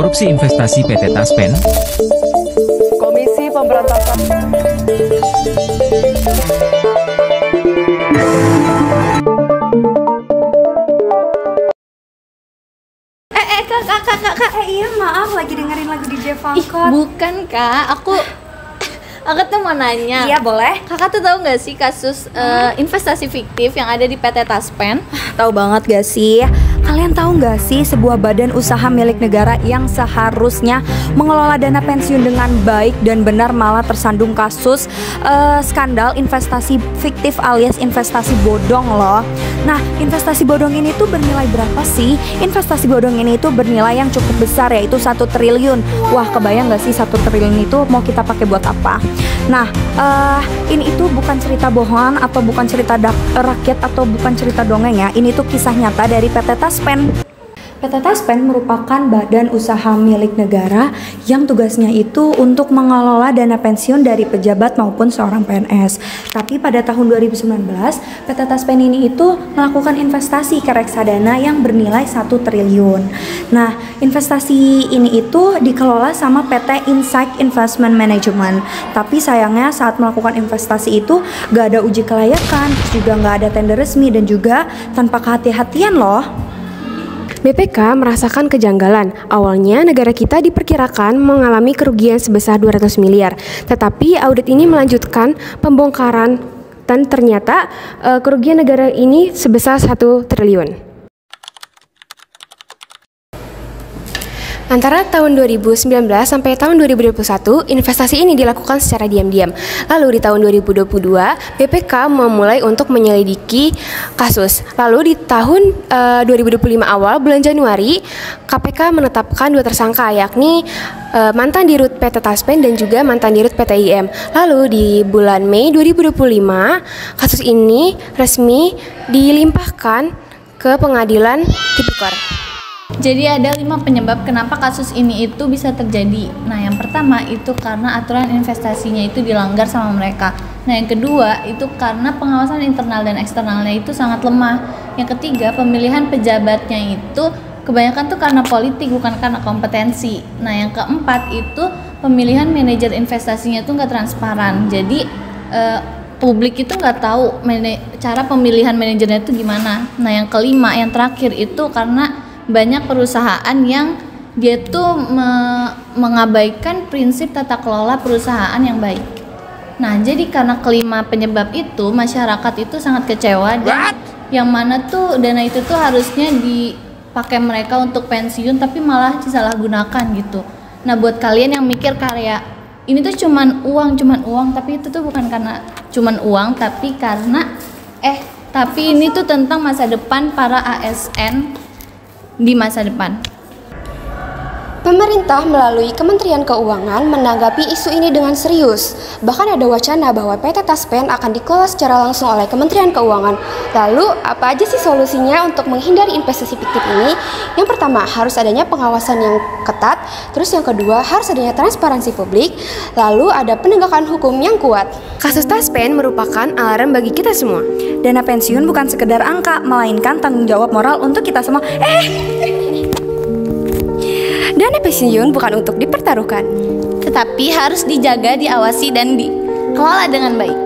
korupsi investasi PT Taspen? Komisi Pemberantasan Kak, iya maaf lagi dengerin lagu DJ Fangkot. Bukan kak, aku tuh mau nanya. Iya boleh. Kakak tuh tahu nggak sih kasus investasi fiktif yang ada di PT Taspen? Tahu banget gak sih? Kalian tahu nggak sih sebuah badan usaha milik negara yang seharusnya mengelola dana pensiun dengan baik dan benar malah tersandung kasus skandal investasi fiktif alias investasi bodong loh. Nah, investasi bodong ini tuh bernilai berapa sih? Investasi bodong ini tuh bernilai yang cukup besar, yaitu 1 triliun. Wah, kebayang nggak sih 1 triliun itu mau kita pakai buat apa? Nah, ini itu bukan cerita bohongan atau bukan cerita rakyat atau bukan cerita dongeng ya. Ini tuh kisah nyata dari PT Taspen. PT Taspen merupakan badan usaha milik negara yang tugasnya itu untuk mengelola dana pensiun dari pejabat maupun seorang PNS. Tapi pada tahun 2019, PT Taspen ini itu melakukan investasi ke reksadana yang bernilai 1 triliun. Nah, investasi ini itu dikelola sama PT Insight Investment Management. Tapi sayangnya saat melakukan investasi itu gak ada uji kelayakan, juga gak ada tender resmi dan juga tanpa kehati-hatian loh. BPK merasakan kejanggalan. Awalnya negara kita diperkirakan mengalami kerugian sebesar 200 miliar. Tetapi audit ini melanjutkan pembongkaran dan ternyata kerugian negara ini sebesar 1 triliun. Antara tahun 2019 sampai tahun 2021, investasi ini dilakukan secara diam-diam. Lalu di tahun 2022, BPK memulai untuk menyelidiki kasus. Lalu di tahun 2025 awal, bulan Januari, KPK menetapkan 2 tersangka, yakni mantan dirut PT Taspen dan juga mantan dirut PT IM. Lalu di bulan Mei 2025, kasus ini resmi dilimpahkan ke pengadilan tipikor. Jadi ada 5 penyebab kenapa kasus ini itu bisa terjadi. Nah, yang pertama itu karena aturan investasinya itu dilanggar sama mereka. Nah, yang kedua itu karena pengawasan internal dan eksternalnya itu sangat lemah. Yang ketiga, pemilihan pejabatnya itu kebanyakan tuh karena politik bukan karena kompetensi. Nah, yang keempat itu pemilihan manajer investasinya tuh nggak transparan. Jadi publik itu nggak tahu cara pemilihan manajernya itu gimana. Nah, yang kelima, yang terakhir itu karena banyak perusahaan yang dia tuh mengabaikan prinsip tata kelola perusahaan yang baik. Nah, jadi karena kelima penyebab itu, masyarakat itu sangat kecewa dan yang mana tuh dana itu tuh harusnya dipakai mereka untuk pensiun tapi malah disalahgunakan gitu. Nah, buat kalian yang mikir karya ini tuh cuman uang, tapi itu tuh bukan karena cuman uang, tapi karena tapi ini tuh tentang masa depan para ASN di masa depan. Pemerintah melalui Kementerian Keuangan menanggapi isu ini dengan serius. Bahkan ada wacana bahwa PT Taspen akan dikelola secara langsung oleh Kementerian Keuangan. Lalu, apa aja sih solusinya untuk menghindari investasi fiktif ini? Yang pertama, harus adanya pengawasan yang ketat. Terus yang kedua, harus adanya transparansi publik. Lalu ada penegakan hukum yang kuat. Kasus Taspen merupakan alarm bagi kita semua. Dana pensiun bukan sekedar angka, melainkan tanggung jawab moral untuk kita semua. Dana pensiun bukan untuk dipertaruhkan, tetapi harus dijaga, diawasi, dan dikelola dengan baik.